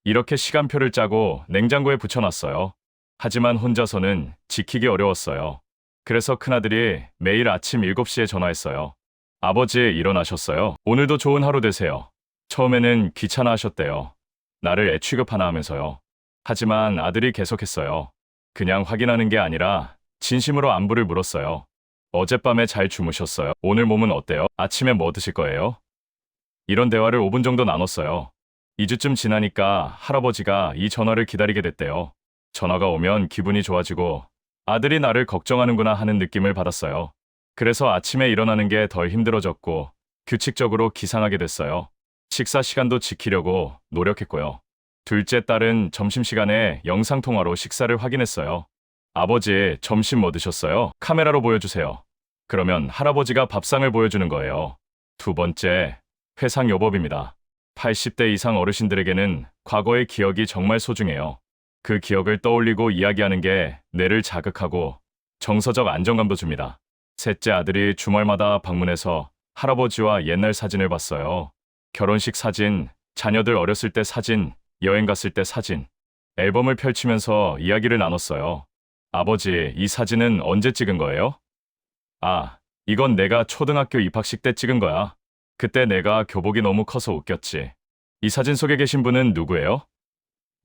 이렇게 시간표를 짜고 냉장고에 붙여놨어요. 하지만 혼자서는 지키기 어려웠어요. 그래서 큰아들이 매일 아침 7시에 전화했어요. 아버지, 일어나셨어요? 오늘도 좋은 하루 되세요. 처음에는 귀찮아 하셨대요. 나를 애 취급하나 하면서요. 하지만 아들이 계속했어요. 그냥 확인하는 게 아니라 진심으로 안부를 물었어요. 어젯밤에 잘 주무셨어요? 오늘 몸은 어때요? 아침에 뭐 드실 거예요? 이런 대화를 5분 정도 나눴어요. 2주쯤 지나니까 할아버지가 이 전화를 기다리게 됐대요. 전화가 오면 기분이 좋아지고 아들이 나를 걱정하는구나 하는 느낌을 받았어요. 그래서 아침에 일어나는 게 덜 힘들어졌고 규칙적으로 기상하게 됐어요. 식사 시간도 지키려고 노력했고요. 둘째 딸은 점심시간에 영상통화로 식사를 확인했어요. 아버지, 점심 뭐 드셨어요? 카메라로 보여주세요. 그러면 할아버지가 밥상을 보여주는 거예요. 두 번째, 회상요법입니다. 80대 이상 어르신들에게는 과거의 기억이 정말 소중해요. 그 기억을 떠올리고 이야기하는 게 뇌를 자극하고 정서적 안정감도 줍니다. 셋째 아들이 주말마다 방문해서 할아버지와 옛날 사진을 봤어요. 결혼식 사진, 자녀들 어렸을 때 사진, 여행 갔을 때 사진. 앨범을 펼치면서 이야기를 나눴어요. 아버지, 이 사진은 언제 찍은 거예요? 아, 이건 내가 초등학교 입학식 때 찍은 거야. 그때 내가 교복이 너무 커서 웃겼지. 이 사진 속에 계신 분은 누구예요?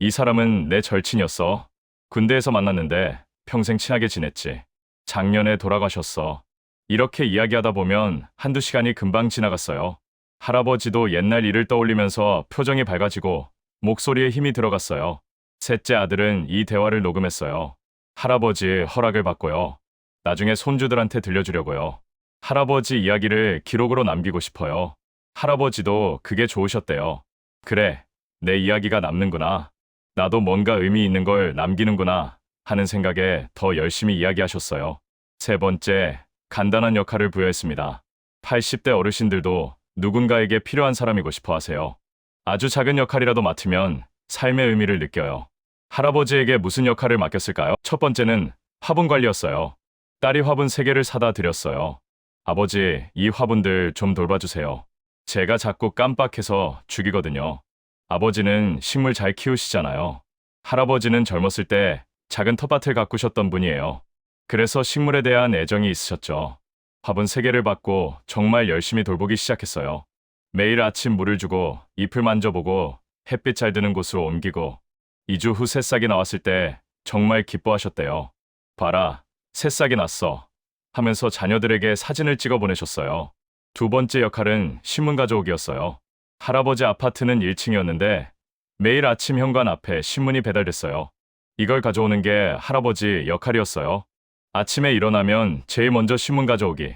이 사람은 내 절친이었어. 군대에서 만났는데 평생 친하게 지냈지. 작년에 돌아가셨어. 이렇게 이야기하다 보면 한두 시간이 금방 지나갔어요. 할아버지도 옛날 일을 떠올리면서 표정이 밝아지고 목소리에 힘이 들어갔어요. 셋째 아들은 이 대화를 녹음했어요. 할아버지 허락을 받고요. 나중에 손주들한테 들려주려고요. 할아버지 이야기를 기록으로 남기고 싶어요. 할아버지도 그게 좋으셨대요. 그래, 내 이야기가 남는구나. 나도 뭔가 의미 있는 걸 남기는구나 하는 생각에 더 열심히 이야기하셨어요. 세 번째, 간단한 역할을 부여했습니다. 80대 어르신들도 누군가에게 필요한 사람이고 싶어 하세요. 아주 작은 역할이라도 맡으면 삶의 의미를 느껴요. 할아버지에게 무슨 역할을 맡겼을까요? 첫 번째는 화분 관리였어요. 딸이 화분 3개를 사다 드렸어요. 아버지, 이 화분들 좀 돌봐주세요. 제가 자꾸 깜빡해서 죽이거든요. 아버지는 식물 잘 키우시잖아요. 할아버지는 젊었을 때 작은 텃밭을 가꾸셨던 분이에요. 그래서 식물에 대한 애정이 있으셨죠. 화분 3개를 받고 정말 열심히 돌보기 시작했어요. 매일 아침 물을 주고 잎을 만져보고 햇빛 잘 드는 곳으로 옮기고 2주 후 새싹이 나왔을 때 정말 기뻐하셨대요. 봐라, 새싹이 났어 하면서 자녀들에게 사진을 찍어 보내셨어요. 두 번째 역할은 신문 가져오기였어요. 할아버지 아파트는 1층이었는데 매일 아침 현관 앞에 신문이 배달됐어요. 이걸 가져오는 게 할아버지 역할이었어요. 아침에 일어나면 제일 먼저 신문 가져오기.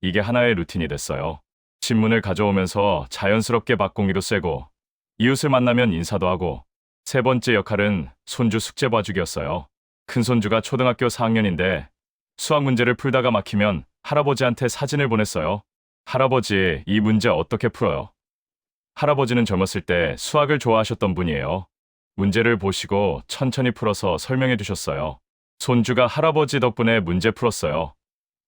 이게 하나의 루틴이 됐어요. 신문을 가져오면서 자연스럽게 밭공기도 쐬고 이웃을 만나면 인사도 하고. 세 번째 역할은 손주 숙제 봐주기였어요. 큰손주가 초등학교 4학년인데 수학 문제를 풀다가 막히면 할아버지한테 사진을 보냈어요. 할아버지, 이 문제 어떻게 풀어요? 할아버지는 젊었을 때 수학을 좋아하셨던 분이에요. 문제를 보시고 천천히 풀어서 설명해 주셨어요. 손주가 할아버지 덕분에 문제 풀었어요.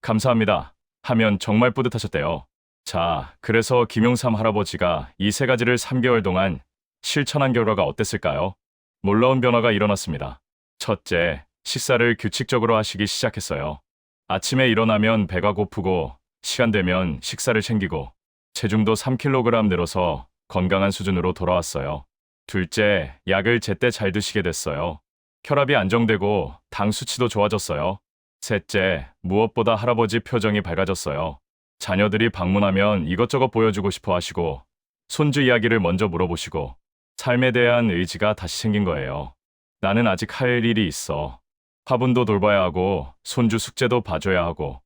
감사합니다. 하면 정말 뿌듯하셨대요. 자, 그래서 김용삼 할아버지가 이 세 가지를 3개월 동안 실천한 결과가 어땠을까요? 놀라운 변화가 일어났습니다. 첫째, 식사를 규칙적으로 하시기 시작했어요. 아침에 일어나면 배가 고프고 시간 되면 식사를 챙기고 체중도 3kg 늘어서 건강한 수준으로 돌아왔어요. 둘째, 약을 제때 잘 드시게 됐어요. 혈압이 안정되고 당 수치도 좋아졌어요. 셋째, 무엇보다 할아버지 표정이 밝아졌어요. 자녀들이 방문하면 이것저것 보여주고 싶어 하시고 손주 이야기를 먼저 물어보시고 삶에 대한 의지가 다시 생긴 거예요. 나는 아직 할 일이 있어. 화분도 돌봐야 하고 손주 숙제도 봐줘야 하고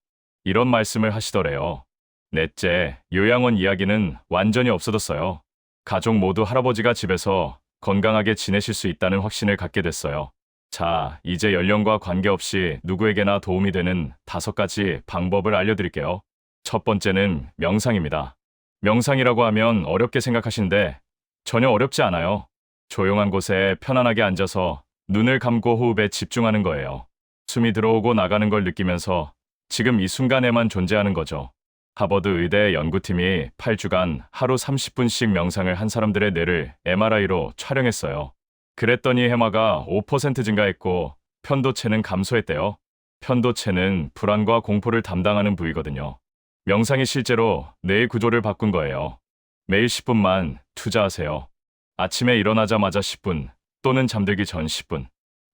이런 말씀을 하시더래요. 넷째, 요양원 이야기는 완전히 없어졌어요. 가족 모두 할아버지가 집에서 건강하게 지내실 수 있다는 확신을 갖게 됐어요. 자, 이제 연령과 관계없이 누구에게나 도움이 되는 5가지 방법을 알려드릴게요. 첫 번째는 명상입니다. 명상이라고 하면 어렵게 생각하시는데 전혀 어렵지 않아요. 조용한 곳에 편안하게 앉아서 눈을 감고 호흡에 집중하는 거예요. 숨이 들어오고 나가는 걸 느끼면서 지금 이 순간에만 존재하는 거죠. 하버드 의대 연구팀이 8주간 하루 30분씩 명상을 한 사람들의 뇌를 MRI로 촬영했어요. 그랬더니 해마가 5% 증가했고 편도체는 감소했대요. 편도체는 불안과 공포를 담당하는 부위거든요. 명상이 실제로 뇌의 구조를 바꾼 거예요. 매일 10분만 투자하세요. 아침에 일어나자마자 10분 또는 잠들기 전 10분.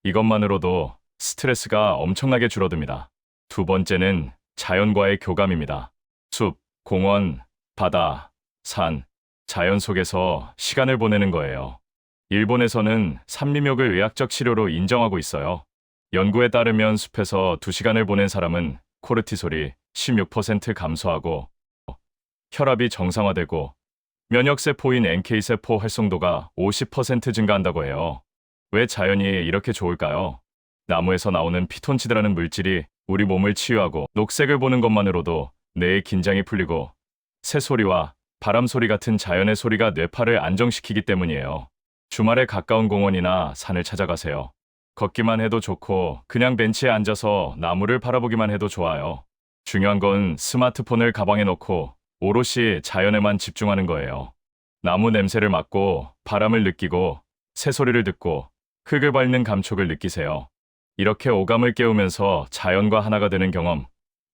이것만으로도 스트레스가 엄청나게 줄어듭니다. 두 번째는 자연과의 교감입니다. 숲, 공원, 바다, 산, 자연 속에서 시간을 보내는 거예요. 일본에서는 산림욕을 의학적 치료로 인정하고 있어요. 연구에 따르면 숲에서 2시간을 보낸 사람은 코르티솔이 16% 감소하고 혈압이 정상화되고 면역세포인 NK세포 활성도가 50% 증가한다고 해요. 왜 자연이 이렇게 좋을까요? 나무에서 나오는 피톤치드라는 물질이 우리 몸을 치유하고 녹색을 보는 것만으로도 뇌의 긴장이 풀리고 새소리와 바람소리 같은 자연의 소리가 뇌파를 안정시키기 때문이에요. 주말에 가까운 공원이나 산을 찾아가세요. 걷기만 해도 좋고 그냥 벤치에 앉아서 나무를 바라보기만 해도 좋아요. 중요한 건 스마트폰을 가방에 넣고 오롯이 자연에만 집중하는 거예요. 나무 냄새를 맡고 바람을 느끼고 새소리를 듣고 흙을 밟는 감촉을 느끼세요. 이렇게 오감을 깨우면서 자연과 하나가 되는 경험.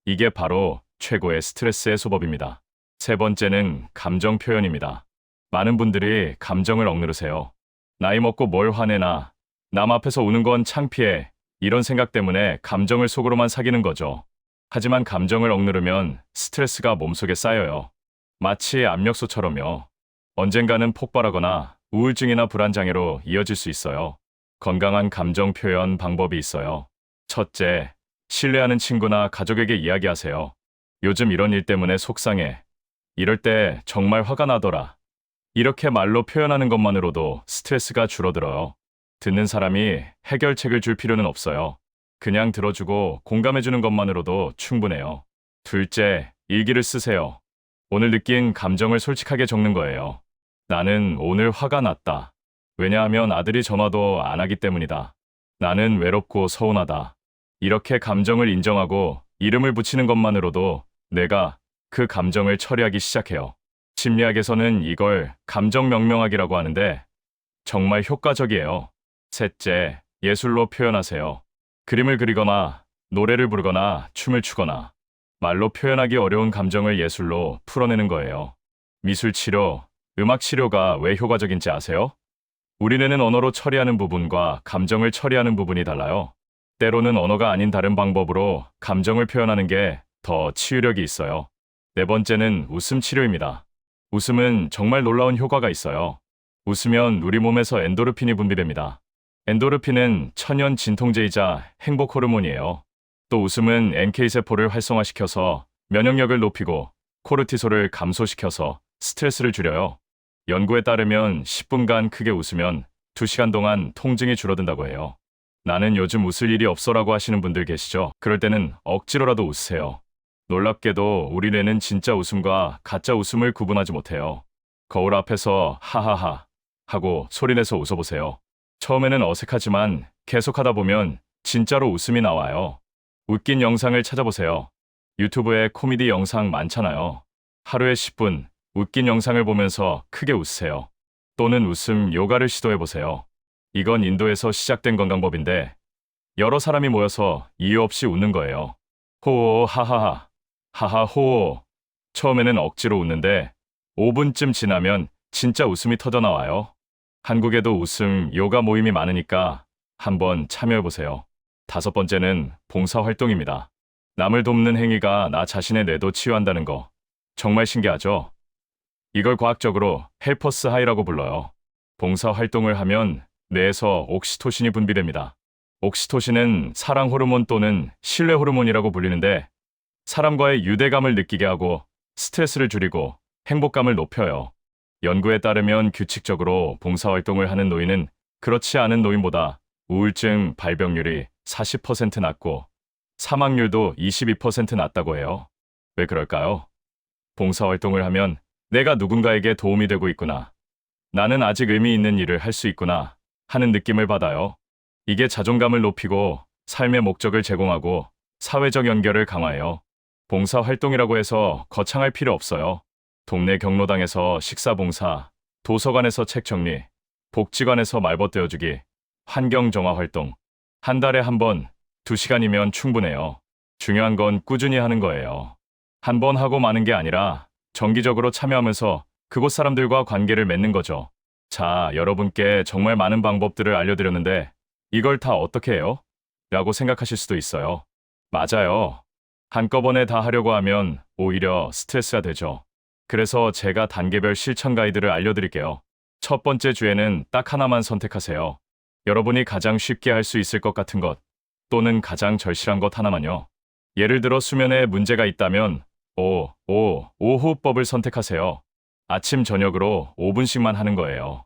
이게 바로 최고의 스트레스 해소법입니다. 세 번째는 감정 표현입니다. 많은 분들이 감정을 억누르세요. 나이 먹고 뭘 화내나, 남 앞에서 우는 건 창피해, 이런 생각 때문에 감정을 속으로만 사귀는 거죠. 하지만 감정을 억누르면 스트레스가 몸속에 쌓여요. 마치 압력솥처럼요. 언젠가는 폭발하거나 우울증이나 불안장애로 이어질 수 있어요. 건강한 감정 표현 방법이 있어요. 첫째, 신뢰하는 친구나 가족에게 이야기하세요. 요즘 이런 일 때문에 속상해. 이럴 때 정말 화가 나더라. 이렇게 말로 표현하는 것만으로도 스트레스가 줄어들어요. 듣는 사람이 해결책을 줄 필요는 없어요. 그냥 들어주고 공감해주는 것만으로도 충분해요. 둘째, 일기를 쓰세요. 오늘 느낀 감정을 솔직하게 적는 거예요. 나는 오늘 화가 났다. 왜냐하면 아들이 전화도 안 하기 때문이다. 나는 외롭고 서운하다. 이렇게 감정을 인정하고 이름을 붙이는 것만으로도 내가 그 감정을 처리하기 시작해요. 심리학에서는 이걸 감정 명명학이라고 하는데 정말 효과적이에요. 셋째, 예술로 표현하세요. 그림을 그리거나 노래를 부르거나 춤을 추거나 말로 표현하기 어려운 감정을 예술로 풀어내는 거예요. 미술 치료, 음악 치료가 왜 효과적인지 아세요? 우리 뇌는 언어로 처리하는 부분과 감정을 처리하는 부분이 달라요. 때로는 언어가 아닌 다른 방법으로 감정을 표현하는 게 더 치유력이 있어요. 네 번째는 웃음 치료입니다. 웃음은 정말 놀라운 효과가 있어요. 웃으면 우리 몸에서 엔도르핀이 분비됩니다. 엔도르핀은 천연 진통제이자 행복 호르몬이에요. 또 웃음은 NK세포를 활성화시켜서 면역력을 높이고 코르티솔을 감소시켜서 스트레스를 줄여요. 연구에 따르면 10분간 크게 웃으면 2시간 동안 통증이 줄어든다고 해요. 나는 요즘 웃을 일이 없어라고 하시는 분들 계시죠? 그럴 때는 억지로라도 웃으세요. 놀랍게도 우리 뇌는 진짜 웃음과 가짜 웃음을 구분하지 못해요. 거울 앞에서 하하하 하고 소리내서 웃어보세요. 처음에는 어색하지만 계속하다 보면 진짜로 웃음이 나와요. 웃긴 영상을 찾아보세요. 유튜브에 코미디 영상 많잖아요. 하루에 10분 웃긴 영상을 보면서 크게 웃으세요. 또는 웃음 요가를 시도해보세요. 이건 인도에서 시작된 건강법인데 여러 사람이 모여서 이유 없이 웃는 거예요. 호호 하하하 하하 호호. 처음에는 억지로 웃는데 5분쯤 지나면 진짜 웃음이 터져 나와요. 한국에도 웃음 요가 모임이 많으니까 한번 참여해보세요. 5번째는 봉사활동입니다. 남을 돕는 행위가 나 자신의 뇌도 치유한다는 거 정말 신기하죠? 이걸 과학적으로 헬퍼스 하이라고 불러요. 봉사활동을 하면 뇌에서 옥시토신이 분비됩니다. 옥시토신은 사랑 호르몬 또는 신뢰 호르몬이라고 불리는데 사람과의 유대감을 느끼게 하고 스트레스를 줄이고 행복감을 높여요. 연구에 따르면 규칙적으로 봉사활동을 하는 노인은 그렇지 않은 노인보다 우울증 발병률이 40% 낮고 사망률도 22% 낮다고 해요. 왜 그럴까요? 봉사활동을 하면 내가 누군가에게 도움이 되고 있구나. 나는 아직 의미 있는 일을 할 수 있구나 하는 느낌을 받아요. 이게 자존감을 높이고 삶의 목적을 제공하고 사회적 연결을 강화해요. 봉사활동이라고 해서 거창할 필요 없어요. 동네 경로당에서 식사 봉사, 도서관에서 책 정리, 복지관에서 말벗 떼어주기, 환경 정화 활동. 한 달에 한 번, 2시간이면 충분해요. 중요한 건 꾸준히 하는 거예요. 한 번 하고 마는 게 아니라 정기적으로 참여하면서 그곳 사람들과 관계를 맺는 거죠. 자, 여러분께 정말 많은 방법들을 알려드렸는데 이걸 다 어떻게 해요? 라고 생각하실 수도 있어요. 맞아요. 한꺼번에 다 하려고 하면 오히려 스트레스가 되죠. 그래서 제가 단계별 실천 가이드를 알려드릴게요. 첫 번째 주에는 딱 하나만 선택하세요. 여러분이 가장 쉽게 할 수 있을 것 같은 것, 또는 가장 절실한 것 하나만요. 예를 들어 수면에 문제가 있다면 5호흡법을 선택하세요. 아침 저녁으로 5분씩만 하는 거예요.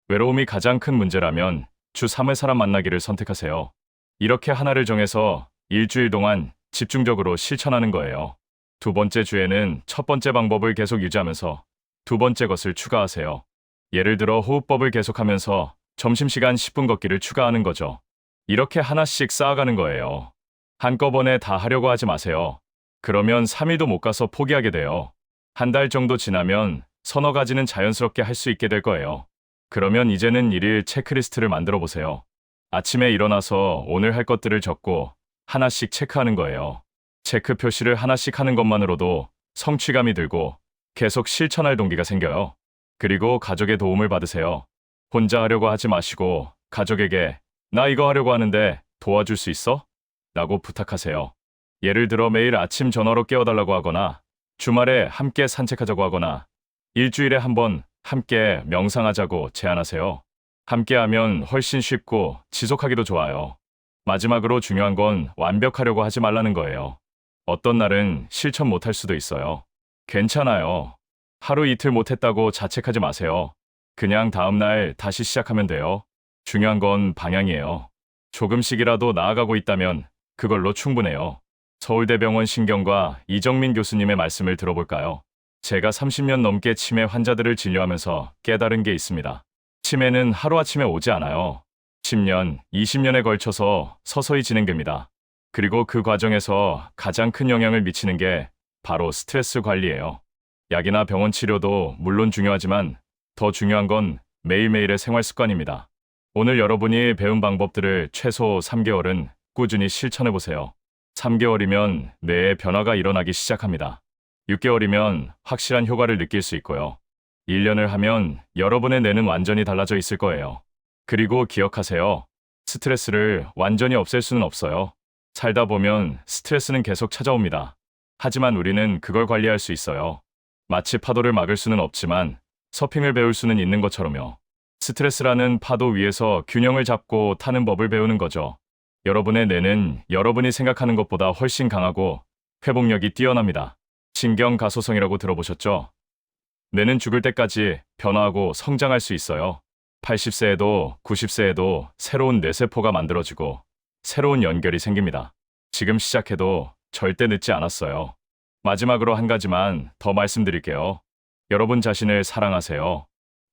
외로움이 가장 큰 문제라면 주 3회 사람 만나기를 선택하세요. 이렇게 하나를 정해서 일주일 동안 집중적으로 실천하는 거예요. 두 번째 주에는 첫 번째 방법을 계속 유지하면서 두 번째 것을 추가하세요. 예를 들어 호흡법을 계속하면서 점심시간 10분 걷기를 추가하는 거죠. 이렇게 하나씩 쌓아가는 거예요. 한꺼번에 다 하려고 하지 마세요. 그러면 3일도 못 가서 포기하게 돼요. 한 달 정도 지나면 서너 가지는 자연스럽게 할 수 있게 될 거예요. 그러면 이제는 일일 체크리스트를 만들어 보세요. 아침에 일어나서 오늘 할 것들을 적고 하나씩 체크하는 거예요. 체크 표시를 하나씩 하는 것만으로도 성취감이 들고 계속 실천할 동기가 생겨요. 그리고 가족의 도움을 받으세요. 혼자 하려고 하지 마시고 가족에게 나 이거 하려고 하는데 도와줄 수 있어? 라고 부탁하세요. 예를 들어 매일 아침 전화로 깨워달라고 하거나 주말에 함께 산책하자고 하거나 일주일에 한 번 함께 명상하자고 제안하세요. 함께 하면 훨씬 쉽고 지속하기도 좋아요. 마지막으로 중요한 건 완벽하려고 하지 말라는 거예요. 어떤 날은 실천 못할 수도 있어요. 괜찮아요. 하루 이틀 못했다고 자책하지 마세요. 그냥 다음날 다시 시작하면 돼요. 중요한 건 방향이에요. 조금씩이라도 나아가고 있다면 그걸로 충분해요. 서울대병원 신경과 이정민 교수님의 말씀을 들어볼까요? 제가 30년 넘게 치매 환자들을 진료하면서 깨달은 게 있습니다. 치매는 하루아침에 오지 않아요. 10년, 20년에 걸쳐서 서서히 진행됩니다. 그리고 그 과정에서 가장 큰 영향을 미치는 게 바로 스트레스 관리예요. 약이나 병원 치료도 물론 중요하지만 더 중요한 건 매일매일의 생활 습관입니다. 오늘 여러분이 배운 방법들을 최소 3개월은 꾸준히 실천해 보세요. 3개월이면 뇌에 변화가 일어나기 시작합니다. 6개월이면 확실한 효과를 느낄 수 있고요. 1년을 하면 여러분의 뇌는 완전히 달라져 있을 거예요. 그리고 기억하세요. 스트레스를 완전히 없앨 수는 없어요. 살다 보면 스트레스는 계속 찾아옵니다. 하지만 우리는 그걸 관리할 수 있어요. 마치 파도를 막을 수는 없지만 서핑을 배울 수는 있는 것처럼요. 스트레스라는 파도 위에서 균형을 잡고 타는 법을 배우는 거죠. 여러분의 뇌는 여러분이 생각하는 것보다 훨씬 강하고 회복력이 뛰어납니다. 신경가소성이라고 들어보셨죠? 뇌는 죽을 때까지 변화하고 성장할 수 있어요. 80세에도 90세에도 새로운 뇌세포가 만들어지고 새로운 연결이 생깁니다. 지금 시작해도 절대 늦지 않았어요. 마지막으로 한 가지만 더 말씀드릴게요. 여러분 자신을 사랑하세요.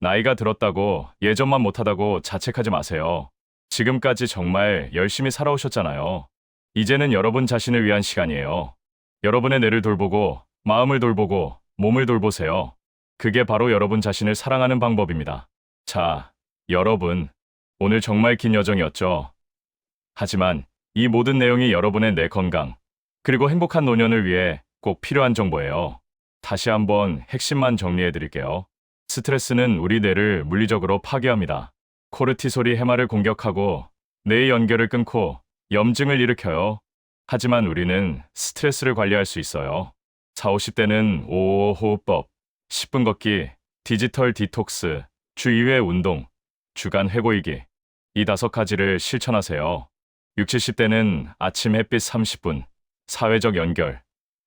나이가 들었다고 예전만 못하다고 자책하지 마세요. 지금까지 정말 열심히 살아오셨잖아요. 이제는 여러분 자신을 위한 시간이에요. 여러분의 뇌를 돌보고 마음을 돌보고 몸을 돌보세요. 그게 바로 여러분 자신을 사랑하는 방법입니다. 자, 여러분, 오늘 정말 긴 여정이었죠? 하지만 이 모든 내용이 여러분의 뇌 건강, 그리고 행복한 노년을 위해 꼭 필요한 정보예요. 다시 한번 핵심만 정리해 드릴게요. 스트레스는 우리 뇌를 물리적으로 파괴합니다. 코르티솔이 해마를 공격하고 뇌의 연결을 끊고 염증을 일으켜요. 하지만 우리는 스트레스를 관리할 수 있어요. 40, 50대는 555 호흡법, 10분 걷기, 디지털 디톡스, 주 2회 운동, 주간 회고이기, 이 5가지를 실천하세요. 60, 70대는 아침 햇빛 30분, 사회적 연결,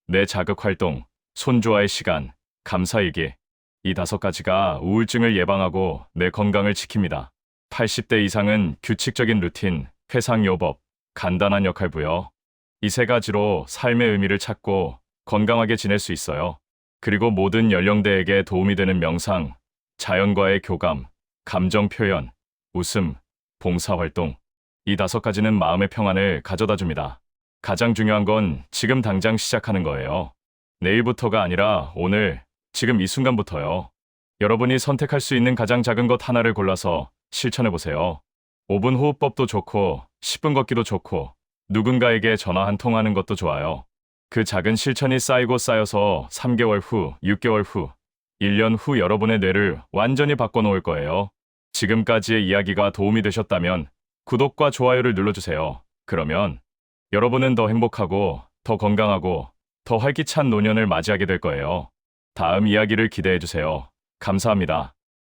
뇌 자극 활동, 손주와의 시간, 감사일기, 이 5가지가 우울증을 예방하고 뇌 건강을 지킵니다. 80대 이상은 규칙적인 루틴, 회상요법, 간단한 역할 부여, 이 3가지로 삶의 의미를 찾고 건강하게 지낼 수 있어요. 그리고 모든 연령대에게 도움이 되는 명상, 자연과의 교감, 감정 표현, 웃음, 봉사활동, 이 5가지는 마음의 평안을 가져다 줍니다. 가장 중요한 건 지금 당장 시작하는 거예요. 내일부터가 아니라 오늘, 지금 이 순간부터요. 여러분이 선택할 수 있는 가장 작은 것 하나를 골라서 실천해보세요. 5분 호흡법도 좋고, 10분 걷기도 좋고, 누군가에게 전화 한 통하는 것도 좋아요. 그 작은 실천이 쌓이고 쌓여서 3개월 후, 6개월 후, 1년 후 여러분의 뇌를 완전히 바꿔놓을 거예요. 지금까지의 이야기가 도움이 되셨다면 구독과 좋아요를 눌러주세요. 그러면 여러분은 더 행복하고, 더 건강하고, 더 활기찬 노년을 맞이하게 될 거예요. 다음 이야기를 기대해주세요. 감사합니다.